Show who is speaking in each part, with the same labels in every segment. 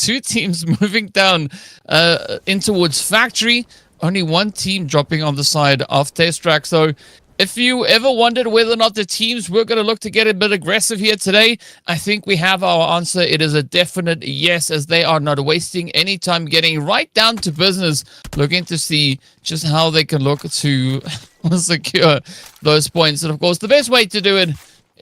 Speaker 1: two teams moving down in towards factory. Only one team dropping on the side of Test Track. So if you ever wondered whether or not the teams were going to look to get a bit aggressive here today, I think we have our answer. It is a definite yes, as they are not wasting any time getting right down to business, looking to see just how they can look to secure those points. And of course, the best way to do it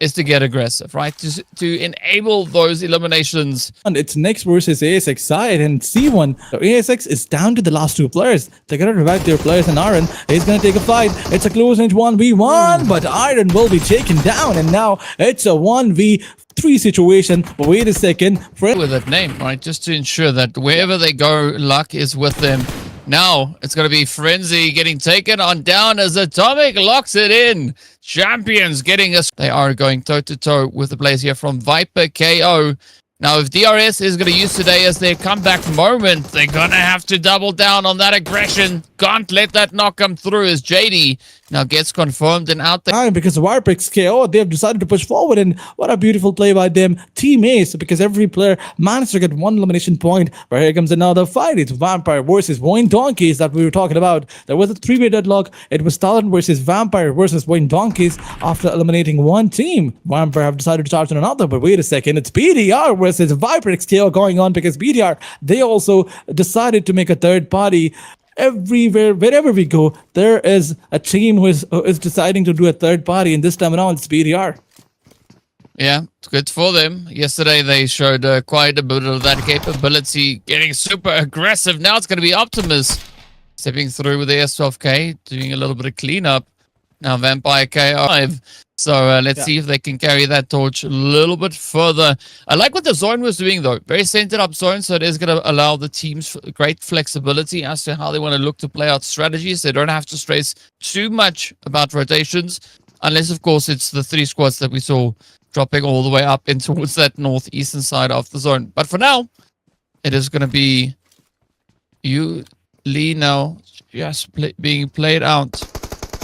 Speaker 1: is to get aggressive, right? To enable those eliminations.
Speaker 2: And it's Next versus ASX side and C1. So ASX is down to the last two players. They're going to revive their players, and Iron is going to take a fight. It's a close range 1v1, but Iron will be taken down, and now it's a 1v3 situation. But wait a second.
Speaker 1: With that name, right? Just to ensure that wherever they go, luck is with them. Now, it's going to be Frenzy getting taken on down as Atomic locks it in. Champions getting us. They are going toe-to-toe with the players here from Viper KO. Now, if DRS is going to use today as their comeback moment, they're going to have to double down on that aggression. Can't let that knock come through as JD now gets confirmed and out there.
Speaker 2: Because the Wirepix KO, they have decided to push forward, and what a beautiful play by them. Team Ace, because every player managed to get one elimination point. But here comes another fight. It's Vampire versus Wayne Donkeys that we were talking about. There was a three-way deadlock. It was Talon versus Vampire versus Wayne Donkeys. After eliminating one team, Vampire have decided to charge on another. But wait a second, it's BDR versus Viperix KO going on, because BDR, they also decided to make a third party. Everywhere, wherever we go, there is a team who is deciding to do a third party, and this time around it's BDR.
Speaker 1: Yeah, it's good for them. Yesterday they showed quite a bit of that capability, getting super aggressive. Now it's going to be Optimus stepping through with the S12K, doing a little bit of cleanup. Now Vampire K5. So let's see if they can carry that torch a little bit further. I like what the zone was doing, though. Very centered up zone, so it is going to allow the teams great flexibility as to how they want to look to play out strategies. They don't have to stress too much about rotations, unless, of course, it's the three squads that we saw dropping all the way up in towards that northeastern side of the zone. But for now, it is going to be you, Lee, now just being played out.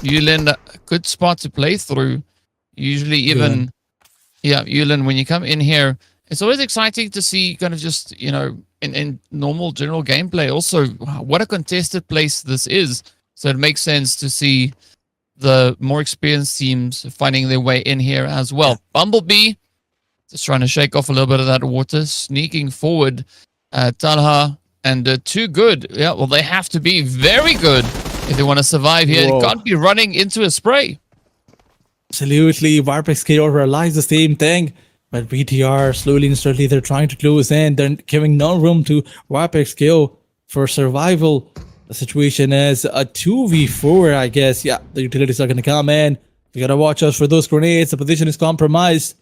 Speaker 1: Yulin, a good spot to play through. Usually even, Yulin, when you come in here, it's always exciting to see kind of just, you know, in normal general gameplay also what a contested place this is. So it makes sense to see the more experienced teams finding their way in here as well. Bumblebee, just trying to shake off a little bit of that water, sneaking forward. Talha and Too Good. Yeah, well, they have to be very good if they want to survive here. Whoa. It can't be running into a spray.
Speaker 2: Absolutely. Warpix KO realized the same thing. But BTR, slowly and steadily, they're trying to close in. They're giving no room to Warpix KO for survival. The situation is a 2v4, I guess. Yeah, the utilities are going to come in. You got to watch out for those grenades. The position is compromised.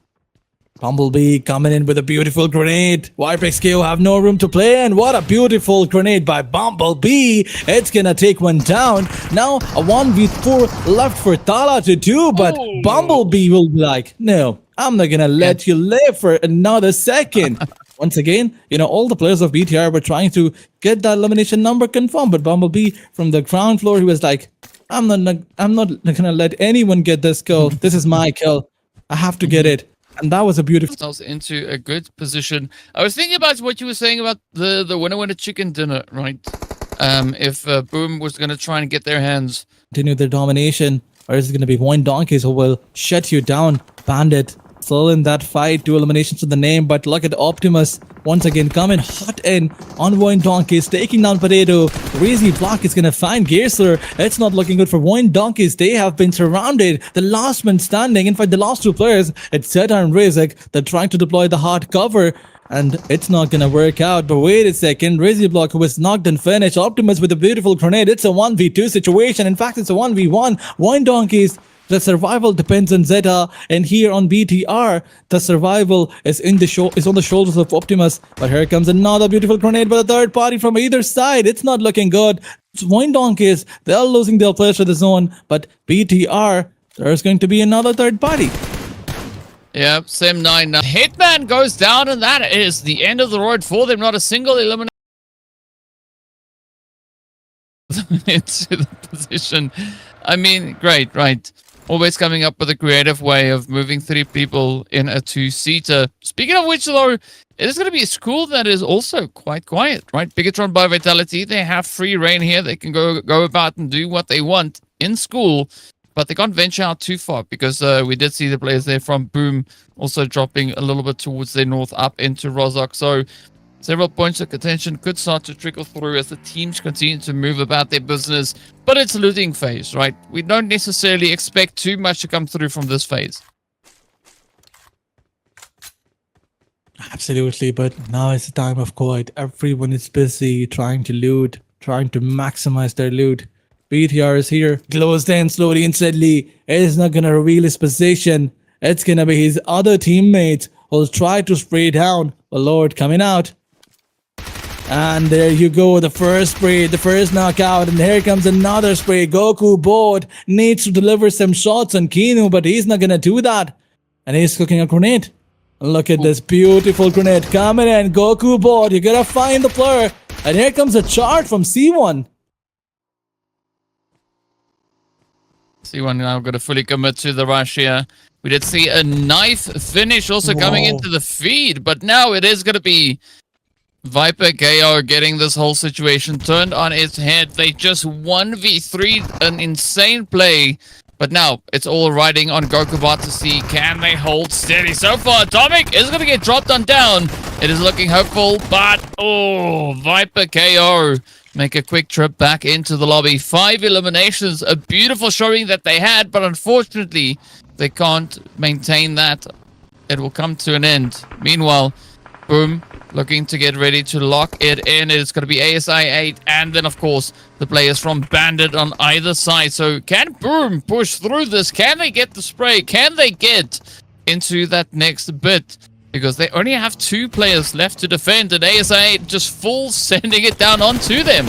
Speaker 2: Bumblebee coming in with a beautiful grenade. Warpix KO have no room to play, and what a beautiful grenade by Bumblebee. It's gonna take one down. Now a 1v4 left for Tala to do, but Bumblebee will be like, no, I'm not gonna let you live for another second. Once again, you know, all the players of BTR were trying to get that elimination number confirmed, but Bumblebee from the ground floor, he was like, I'm not gonna let anyone get this kill. This is my kill. I have to get it. And that was a beautiful...
Speaker 1: into a good position. I was thinking about what you were saying about the winner chicken dinner, right? If Boom was going to try and get their hands...
Speaker 2: Continue their domination, or is it going to be Wayne Donkeys who will shut you down? Bandit still in that fight, 2 eliminations to the name, but look at Optimus once again coming hot in on Wayne Donkeys, taking down Potato. Crazy block is gonna find Gearsler. It's not looking good for Wayne Donkeys. They have been surrounded. The last man standing, in fact the last 2 players, it's Zeta and Rizik. They're trying to deploy the hard cover, and it's not gonna work out. But wait a second, Rizzy Block, who was knocked and finished. Optimus with a beautiful grenade. It's a 1v2 situation. In fact, it's a 1v1. Wayne Donkeys, the survival depends on Zeta, and here on BTR, the survival is on the shoulders of Optimus. But here comes another beautiful grenade by the third party from either side. It's not looking good. It's Wayne Donkeys, they're losing their players to the zone, but BTR, there's going to be another third party.
Speaker 1: Yep, Sim 9 now. Hitman goes down, and that is the end of the road for them. Not a single elimination into the position. I mean, great, right? always coming up with a creative way of moving 3 people in a 2-seater. Speaking of which, though, it is going to be a school that is also quite quiet, right? Bigatron by Vitality, they have free reign here. They can go about and do what they want in school, but they can't venture out too far because we did see the players there from Boom also dropping a little bit towards their north up into Rozhok. So several points of contention could start to trickle through as the teams continue to move about their business, but it's a looting phase, right? We don't necessarily expect too much to come through from this phase.
Speaker 2: Absolutely, but now it's a time of quiet. Everyone is busy trying to loot, trying to maximize their loot. BTR is here, closed in slowly and steadily. He's not gonna reveal his position. It's gonna be his other teammates who'll try to spray down. The Lord coming out. And there you go, the first spray, the first knockout, and here comes another spray. Goku bored, needs to deliver some shots on Kinu, but he's not gonna do that. And he's cooking a grenade. Look at this beautiful grenade coming in. Goku board, you gotta find the player. And here comes a chart from C1.
Speaker 1: C1 now got to fully commit to the rush here. We did see a knife finish also coming into the feed, but now it is going to be Viper KO getting this whole situation turned on its head. They just 1v3'd an insane play. But now, it's all riding on Gokubot to see, can they hold steady? So far, Atomic is going to get dropped on down. It is looking hopeful, but, oh, Viper KO make a quick trip back into the lobby. 5 eliminations, a beautiful showing that they had, but unfortunately, they can't maintain that. It will come to an end. Meanwhile, Boom looking to get ready to lock it in. It's going to be ASI8 and then, of course, the players from Bandit on either side. So can Boom push through this? Can they get the spray? Can they get into that next bit? Because they only have 2 players left to defend, and ASI8 just full sending it down onto them.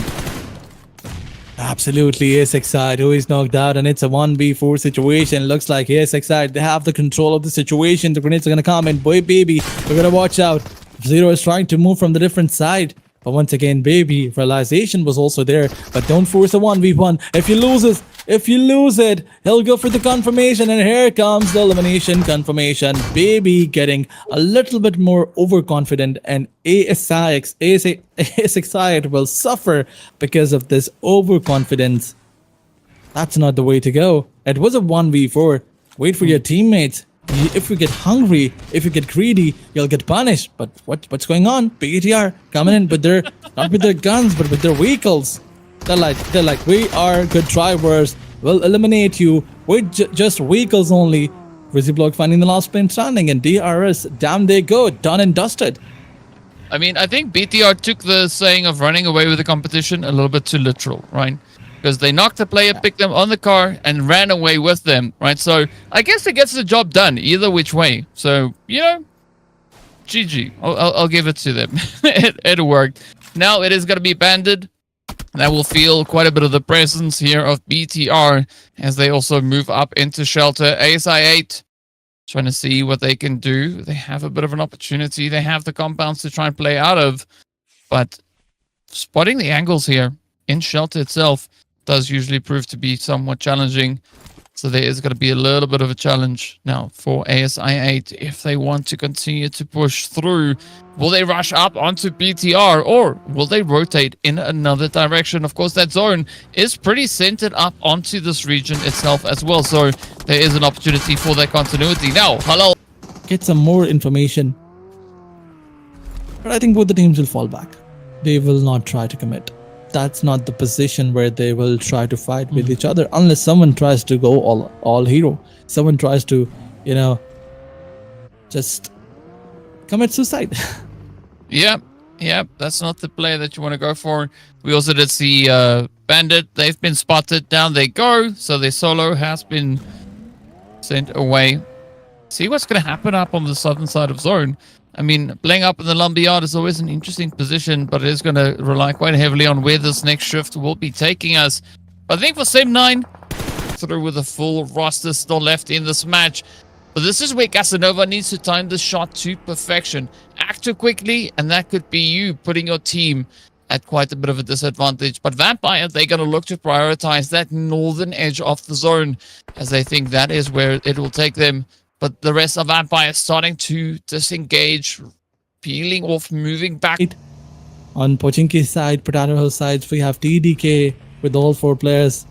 Speaker 2: Absolutely, ASXI who is knocked out, and it's a 1v4 situation. Looks like ASXI, they have the control of the situation. The grenades are going to come in. Boy, baby, we're going to watch out. Zero is trying to move from the different side. But once again, baby, realization was also there. But don't force a 1v1. If you lose it, he'll go for the confirmation. And here comes the elimination confirmation. Baby getting a little bit more overconfident. And ASXI will suffer because of this overconfidence. That's not the way to go. It was a 1v4. Wait for your teammates. If you get hungry, if you get greedy, you'll get punished. But what's going on? BTR coming in, but they're not with their guns, but with their vehicles. They're like, we are good drivers. We'll eliminate you with just vehicles only. Rizzy Block finding the last plane standing, and DRS, down they go, done and dusted.
Speaker 1: I mean, I think BTR took the saying of running away with the competition a little bit too literal, right? Because they knocked the player, picked them on the car, and ran away with them, right? So I guess it gets the job done either which way. So, you know, GG. I'll give it to them. it worked. Now it is going to be Bandit. That will feel quite a bit of the presence here of BTR as they also move up into shelter. ASI8 trying to see what they can do. They have a bit of an opportunity. They have the compounds to try and play out of. But spotting the angles here in shelter itself does usually prove to be somewhat challenging. So there is going to be a little bit of a challenge now for ASI8 if they want to continue to push through. Will they rush up onto BTR or will they rotate in another direction? Of course, that zone is pretty centered up onto this region itself as well. So there is an opportunity for that continuity. Now, hello.
Speaker 2: Get some more information. But I think both the teams will fall back. They will not try to commit. That's not the position where they will try to fight with each other unless someone tries to go all hero. Someone tries to, you know, just commit suicide.
Speaker 1: Yep, that's not the play that you want to go for. We also did see Bandit. They've been spotted. Down they go. So their solo has been sent away. See what's going to happen up on the southern side of zone. I mean, playing up in the lumberyard is always an interesting position, but it is going to rely quite heavily on where this next shift will be taking us. But I think for Sim9, through with a full roster still left in this match. But this is where Casanova needs to time the shot to perfection. Act too quickly, and that could be you putting your team at quite a bit of a disadvantage. But Vampire, they're going to look to prioritize that northern edge of the zone, as they think that is where it will take them. But the rest of Vampire starting to disengage, peeling off, moving back.
Speaker 2: On Pochinki's side, Potato Hill sides, we have TDK with all 4 players,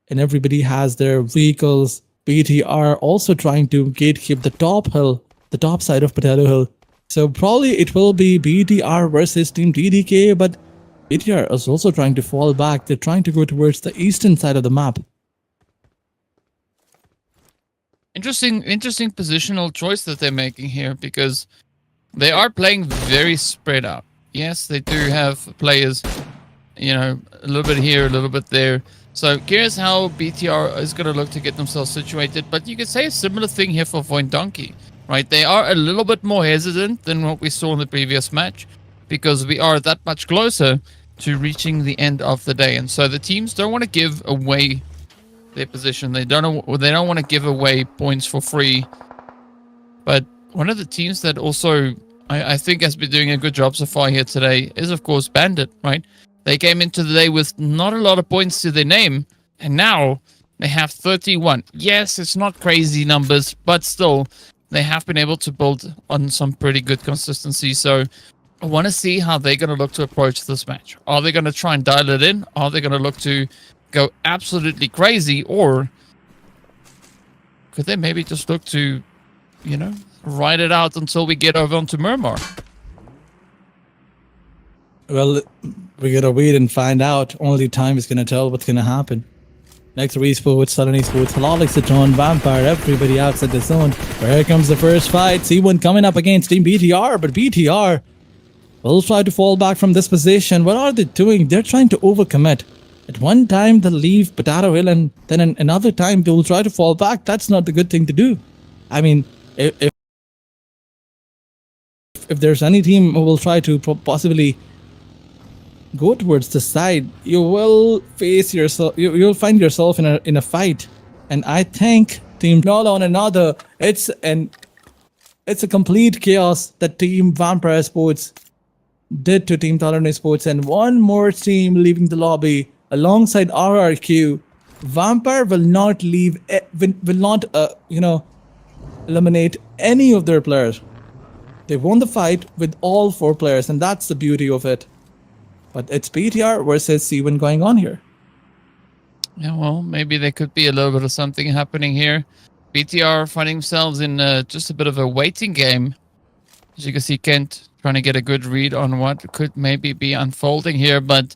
Speaker 2: and everybody has their vehicles. BTR also trying to gatekeep the top hill, the top side of Potato Hill. So probably it will be BTR versus Team TDK, but BTR is also trying to fall back. They're trying to go towards the eastern side of the map.
Speaker 1: Interesting positional choice that they're making here, because they are playing very spread out. Yes, they do have players, you know, a little bit here, a little bit there. So curious how BTR is going to look to get themselves situated. But you could say a similar thing here for Void Donkey, right? They are a little bit more hesitant than what we saw in the previous match, because we are that much closer to reaching the end of the day. And so the teams don't want to give away their position. They don't want to give away points for free. But one of the teams that also I think has been doing a good job so far here today is, of course, Bandit, right? They came into the day with not a lot of points to their name, and now they have 31. Yes, it's not crazy numbers, but still, they have been able to build on some pretty good consistency. So I want to see how they're going to look to approach this match. Are they going to try and dial it in? Are they going to look to go absolutely crazy? Or could they maybe just look to, you know, ride it out until we get over onto Murmur?
Speaker 2: Well, we gotta wait and find out. Only time is gonna tell what's gonna happen. Next Esports, Southern Esports, Halalik, Citron, Vampire, everybody outside the zone. Here comes the first fight. C1 coming up against Team BTR, but BTR will try to fall back from this position. What are they doing? They're trying to overcommit. At one time, they'll leave Potato Hill, and then another time, they'll try to fall back. That's not the good thing to do. I mean, if there's any team who will try to possibly go towards the side, you will face yourself. You'll find yourself in a fight, and I think Team Nola on another. It's a complete chaos that Team Vampire Sports did to Team Talon Sports, and one more team leaving the lobby alongside RRQ. Vampire will not leave. Will not eliminate any of their players. They won the fight with all 4 players, and that's the beauty of it. But it's BTR versus C1 going on here.
Speaker 1: Yeah, well, maybe there could be a little bit of something happening here. BTR finding themselves in just a bit of a waiting game. As you can see, Kent trying to get a good read on what could maybe be unfolding here. But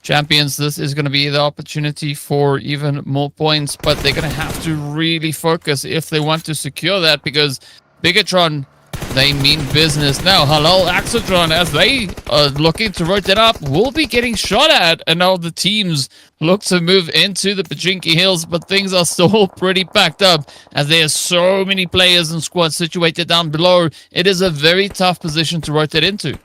Speaker 1: Champions, this is going to be the opportunity for even more points. But they're going to have to really focus if they want to secure that, because Bigatron, they mean business. Now, Halal Axotron, as they are looking to rotate up, will be getting shot at. And now the teams look to move into the Pachinki Hills, but things are still pretty packed up, as there are so many players and squads situated down below. It is a very tough position to rotate into.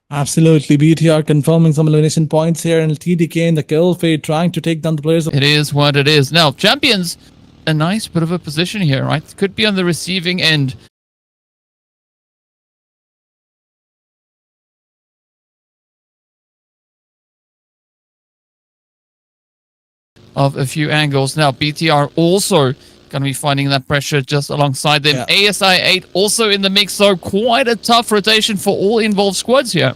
Speaker 2: Absolutely. BTR confirming some elimination points here, and TDK in the kill feed trying to take down the players.
Speaker 1: It is what it is. Now, Champions, a nice bit of a position here, right? Could be on the receiving end of a few angles. Now, BTR also going to be finding that pressure just alongside them. Yeah. ASI 8 also in the mix, so quite a tough rotation for all involved squads here.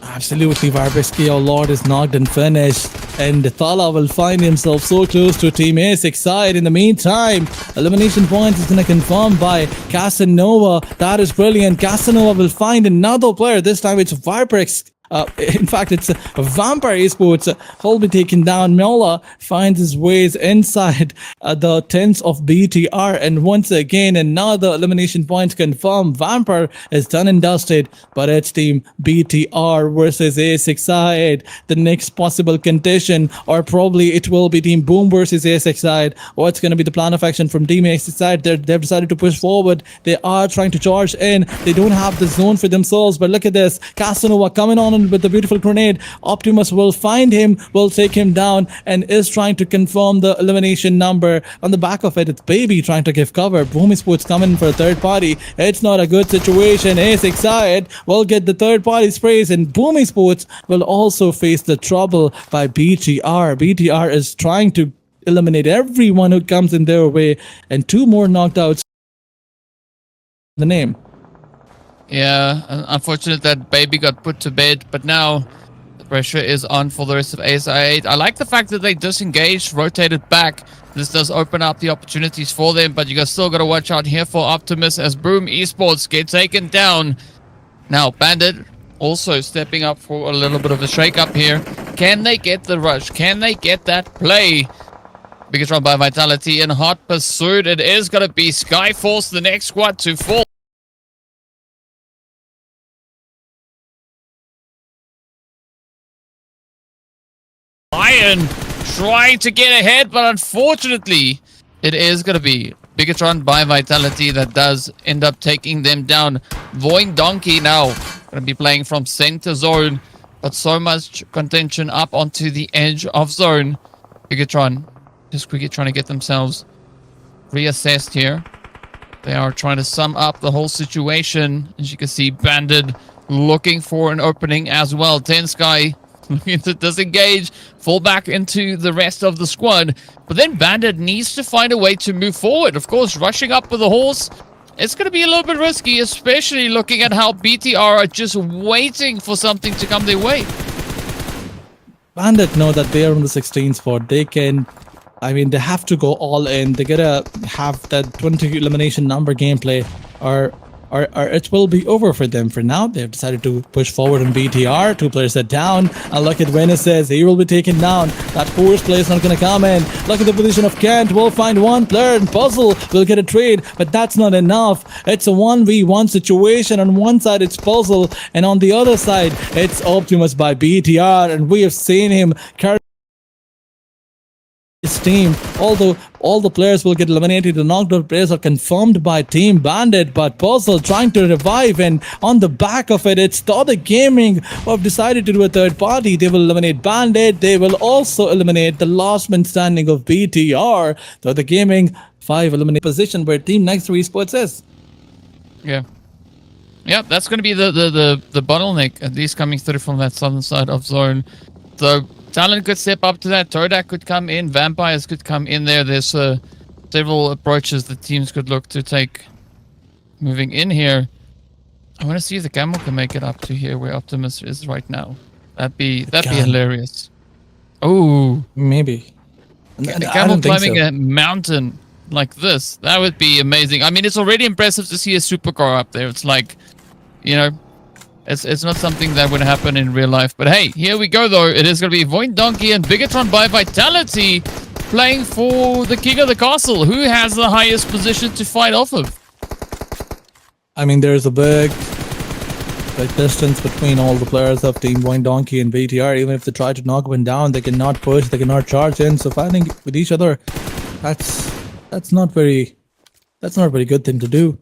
Speaker 2: Absolutely, Varbeski, our Lord, is knocked and finished, and Thala will find himself so close to Team A6 side. In the meantime, elimination points is going to confirm by Casanova. That is brilliant. Casanova will find another player. This time it's Viperx. In fact, it's Vampire Esports will be taken down. Mola finds his ways inside the tents of BTR, and once again, another elimination point confirmed. Vampire is done and dusted, but it's Team BTR versus A6 side. The next possible condition, or probably it will be Team Boom versus A6 side. What's going to be the plan of action from Team A6 side? They've decided to push forward. They are trying to charge in. They don't have the zone for themselves, but look at this. Casanova coming on in with the beautiful grenade. Optimus will find him, will take him down, and is trying to confirm the elimination number. On the back of it, it's Baby trying to give cover. Boom Sports coming for a third party. It's not a good situation. Ace Excited will get the third party sprays, and Boom Sports will also face the trouble by BTR. BTR is trying to eliminate everyone who comes in their way, and 2 more knocked outs. The name.
Speaker 1: Yeah, unfortunate that Baby got put to bed, but now the pressure is on for the rest of ASI8. I like the fact that they disengaged, rotated back. This does open up the opportunities for them, but you guys still got to watch out here for Optimus as Boom Esports get taken down. Now, Bandit also stepping up for a little bit of a shake-up here. Can they get the rush? Can they get that play? Biggest run by Vitality in hot pursuit. It is going to be Skyforce, the next squad to fall. Iron trying to get ahead, but unfortunately, it is going to be Bigatron by Vitality that does end up taking them down. Void Donkey now going to be playing from center zone, but so much contention up onto the edge of zone. Bigatron just quickly trying to get themselves reassessed here. They are trying to sum up the whole situation. As you can see, Bandit looking for an opening as well. 10 Sky looking to disengage, fall back into the rest of the squad. But then Bandit needs to find a way to move forward. Of course, rushing up with a horse, it's going to be a little bit risky, especially looking at how BTR are just waiting for something to come their way.
Speaker 2: Bandit know that they are on the 16th spot. They can, they have to go all in. They gotta have that 20 elimination number gameplay, or it will be over for them. For now, they've decided to push forward on BTR. 2 players are down. And look at Venice says he will be taken down. That 4th player is not going to come in. Look at the position of Kent. We'll find 1 player and Puzzle will get a trade, but that's not enough. It's a 1v1 situation. On one side, it's Puzzle, and on the other side, it's Optimus by BTR. And we have seen him carry his team. Although all the players will get eliminated, the knocked out players are confirmed by Team Bandit, but Puzzle trying to revive, and on the back of it, it's Other Gaming who have decided to do a third party. They will eliminate Bandit. They will also eliminate the last man standing of BTR. Other Gaming 5 eliminate position where Team Next 3 Esports is.
Speaker 1: Yeah. Yeah, that's going to be the bottleneck, at least coming through from that southern side of zone. So Talon could step up to that. Todak could come in. Vampires could come in there. There's several approaches the teams could look to take moving in here. I want to see if the camel can make it up to here where Optimus is right now. That'd be hilarious. Oh,
Speaker 2: maybe.
Speaker 1: The camel climbing a mountain like this. That would be amazing. I mean, it's already impressive to see a supercar up there. It's like, you know, it's not something that would happen in real life. But hey, here we go though. It is going to be Void Donkey and Bigatron by Vitality playing for the king of the castle. Who has the highest position to fight off of?
Speaker 2: I mean, there's a big distance between all the players of Team Void Donkey and BTR. Even if they try to knock one down, they cannot push, they cannot charge in. So fighting with each other, that's not very good thing to do.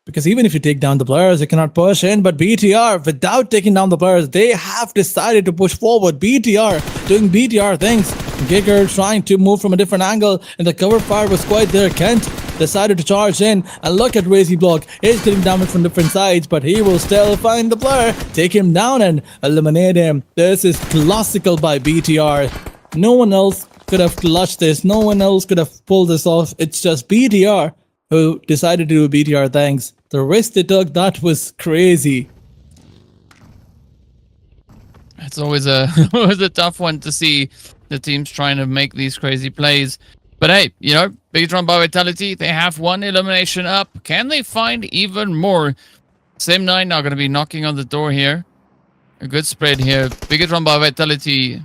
Speaker 2: Because even if you take down the players, you cannot push in. But BTR, without taking down the players, they have decided to push forward. BTR doing BTR things. Giger trying to move from a different angle, and the cover fire was quite there. Kent decided to charge in, and look at Razy Block. He's getting damage from different sides, but he will still find the player, take him down, and eliminate him. This is classical by BTR. No one else could have clutched this. No one else could have pulled this off. It's just BTR who decided to do BTR things. The risk they took, that was crazy.
Speaker 1: It's always a tough one to see the teams trying to make these crazy plays. But hey, you know, Bigatron by Vitality, they have 1 elimination up. Can they find even more? Sem9 now going to be knocking on the door here. A good spread here. Bigatron by Vitality,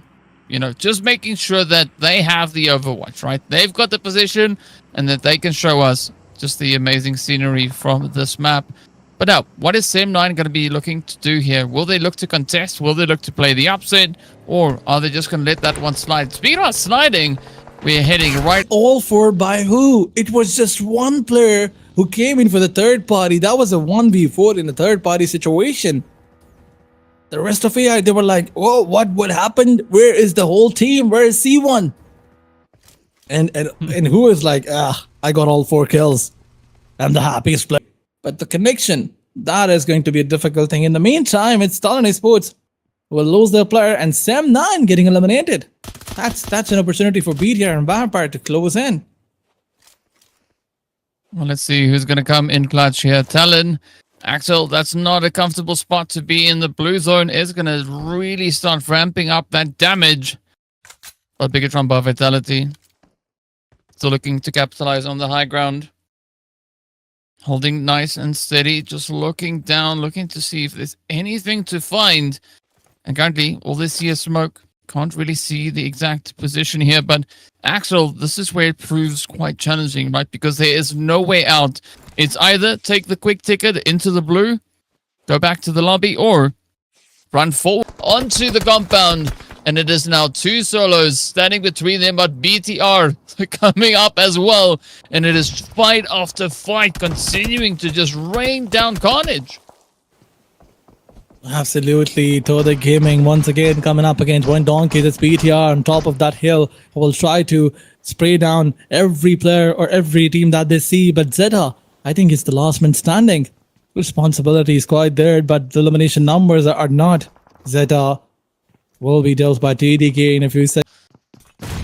Speaker 1: you know, just making sure that they have the overwatch, right? They've got the position and that they can show us just the amazing scenery from this map. But now, what is Sem9 going to be looking to do here? Will they look to contest? Will they look to play the upset? Or are they just going to let that one slide? Speaking about sliding, we're heading right...
Speaker 2: All for by who? It was just one player who came in for the third party. That was a 1v4 in a third party situation. The rest of AI, they were like, "Whoa, what happened? Where is the whole team? Where is C1?" And who is like, I got all 4 kills. I'm the happiest player. But the connection, that is going to be a difficult thing. In the meantime, it's Talon Esports will lose their player and Sam9 getting eliminated. That's an opportunity for BTR and Vampire to close in.
Speaker 1: Well, let's see who's going to come in clutch here. Talon, Axel, that's not a comfortable spot to be in. The blue zone is going to really start ramping up that damage. A Bigatron by Vitality. Still looking to capitalize on the high ground. Holding nice and steady, just looking down, looking to see if there's anything to find. And currently, all this here smoke. Can't really see the exact position here, but Axel, this is where it proves quite challenging, right? Because there is no way out. It's either take the quick ticket into the blue, go back to the lobby, or run forward onto the compound. And it is now 2 solos standing between them, but BTR coming up as well. And it is fight after fight, continuing to just rain down carnage.
Speaker 2: Absolutely. Toda Gaming once again coming up against one donkey. That's BTR on top of that hill. Will try to spray down every player or every team that they see. But Zeta, I think, is the last man standing. Responsibility is quite there, but the elimination numbers are not. Zeta will be dealt by TDK in a few seconds.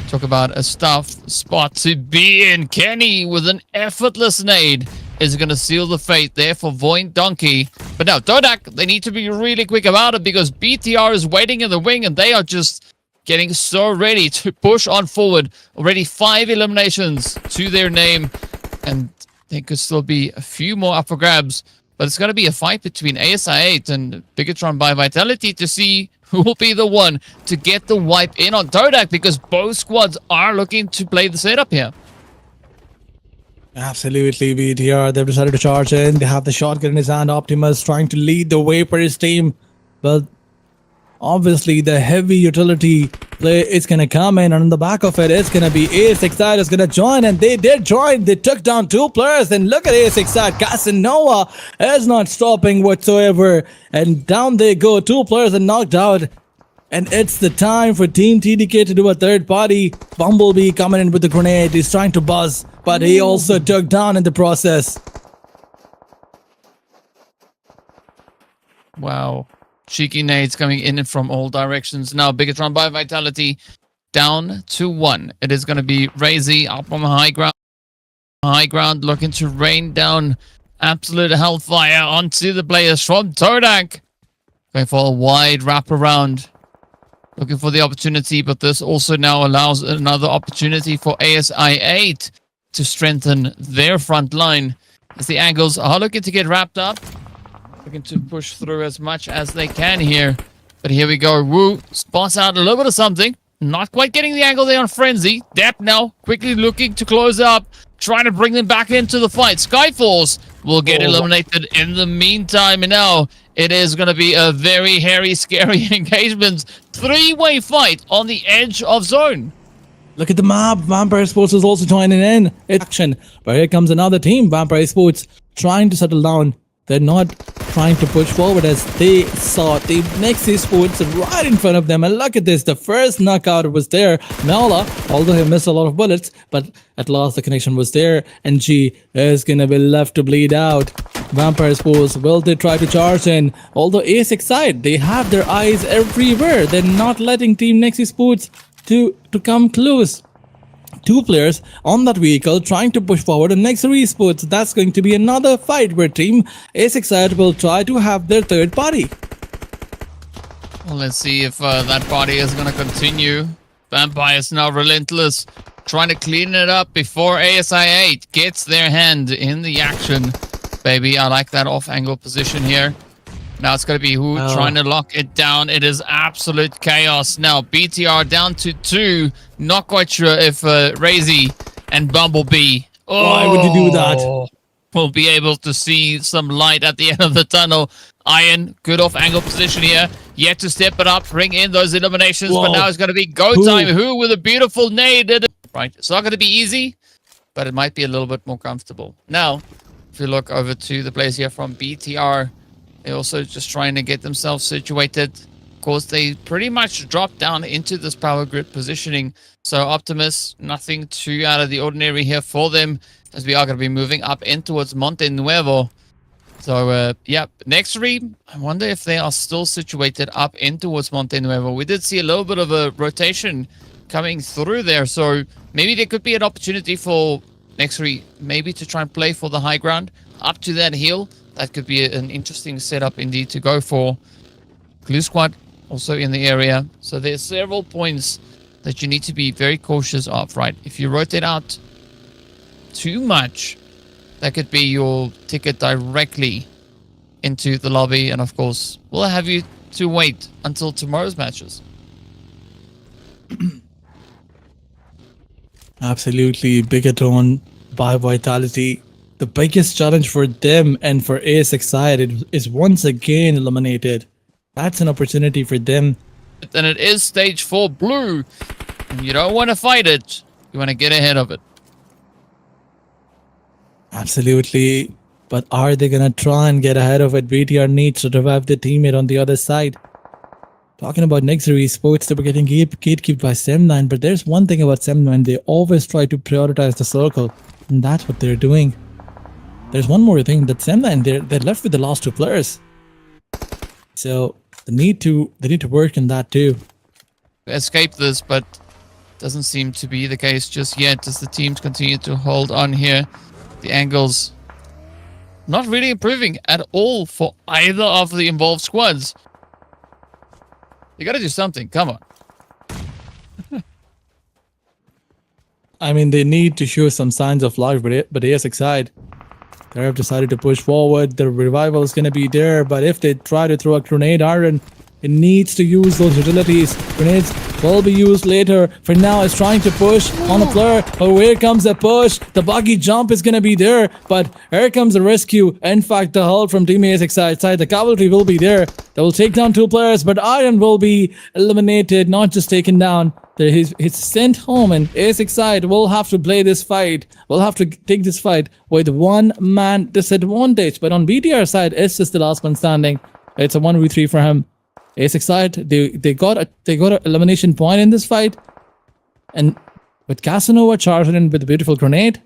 Speaker 1: Talk about a tough spot to be in. Kenny with an effortless nade is going to seal the fate there for Void Donkey. But now, Dodak, they need to be really quick about it because BTR is waiting in the wing and they are just getting so ready to push on forward. Already 5 eliminations to their name, and there could still be a few more up for grabs. But it's going to be a fight between ASI8 and Bigatron by Vitality to see who will be the one to get the wipe in on Dodak, because both squads are looking to play the setup here.
Speaker 2: Absolutely, BTR. They've decided to charge in. They have the shotgun in his hand. Optimus trying to lead the way for his team. But obviously, the heavy utility play is going to come in. And on the back of it, it's going to be ASXI is going to join. And they did join. They took down 2 players. And look at ASXI. Casanova is not stopping whatsoever. And down they go. 2 players are knocked out. And it's the time for Team TDK to do a third party. Bumblebee coming in with the grenade. He's trying to buzz, but he also took down in the process.
Speaker 1: Wow. Cheeky nades coming in from all directions. Now, Bigatron by Vitality down to 1. It is going to be Razy up on the high ground. High ground looking to rain down absolute hellfire onto the players from Todak. Going for a wide wraparound. Looking for the opportunity, but this also now allows another opportunity for ASI8 to strengthen their front line as the angles are looking to get wrapped up. Looking to push through as much as they can here. But here we go. Wu spots out a little bit of something. Not quite getting the angle there on Frenzy. Depp now quickly looking to close up. Trying to bring them back into the fight. Skyforce will get eliminated in the meantime. And now it is going to be a very hairy, scary engagement. 3-way fight on the edge of zone.
Speaker 2: Look at the map. Vampire Sports is also joining in. It's action. But here comes another team. Vampire Sports trying to settle down. They're not trying to push forward as they saw the Nexus Sports right in front of them. And look at this. The first knockout was there. Mela, although he missed a lot of bullets, but at last the connection was there. And G is going to be left to bleed out. Vampire Sports, will they try to charge in? Although ASIC side, they have their eyes everywhere. They're not letting Team Nexus Sports to come close. 2 players on that vehicle trying to push forward, and next esports, that's going to be another fight where Team ASIC will try to have their third party.
Speaker 1: Well, let's see if that party is going to continue. Vampire is now relentless, trying to clean it up before ASI8 gets their hand in the action. Baby, I like that off-angle position here. Now it's going to be who trying to lock it down. It is absolute chaos. Now BTR down to 2. Not quite sure if Razy and Bumblebee.
Speaker 2: Why would you do that?
Speaker 1: Will be able to see some light at the end of the tunnel. Iron, good off-angle position here. Yet to step it up, bring in those eliminations. But now it's going to be go time. Who with a beautiful nade? Right, it's not going to be easy, but it might be a little bit more comfortable. Now, if you look over to the players here from BTR, They're also just trying to get themselves situated. Of course, they pretty much dropped down into this power grid positioning. So Optimus, nothing too out of the ordinary here for them, as we are going to be moving up in towards Monte Nuevo. So, yeah, next three, I wonder if they are still situated up in towards Monte Nuevo. We did see a little bit of a rotation coming through there, so maybe there could be an opportunity for next three, maybe to try and play for the high ground up to that hill. That could be an interesting setup indeed to go for. Glue Squad also in the area, so there's several points that you need to be very cautious of, right? If you rotate out too much, that could be your ticket directly into the lobby. And of course, we'll have you to wait until tomorrow's matches.
Speaker 2: Absolutely. Bigaton by Vitality. The biggest challenge for them and for ASXI is once again eliminated. That's an opportunity for them.
Speaker 1: And it is stage 4 blue. And you don't want to fight it. You want to get ahead of it.
Speaker 2: Absolutely. But are they going to try and get ahead of it? BTR needs to revive the teammate on the other side. Talking about Nexer Esports, they were getting gatekept by Sem9, but there's one thing about Sem9, they always try to prioritize the circle, and that's what they're doing. There's one more thing, that Sem9, they're left with the last 2 players. So they need to work on that too.
Speaker 1: Escape this, but doesn't seem to be the case just yet as the teams continue to hold on here. The angles not really improving at all for either of the involved squads. You gotta do something, come on.
Speaker 2: I mean, they need to show some signs of life, but ASXI, they have decided to push forward. The revival is going to be there, but if they try to throw a grenade, Iron, it needs to use those utilities. Grenades will be used later. For now, it's trying to push on a player. Oh, here comes a push. The buggy jump is going to be there, but here comes a rescue. In fact, the hull from Team ASXI side, the cavalry will be there. They will take down 2 players, but Iron will be eliminated, not just taken down. He's sent home, and ASXI will have to play this fight. We'll have to take this fight with 1-man disadvantage. But on BTR side, it's just the last one standing. It's a 1v3 for him. ASXI, they got an elimination point in this fight, and with Casanova charging in with a beautiful grenade,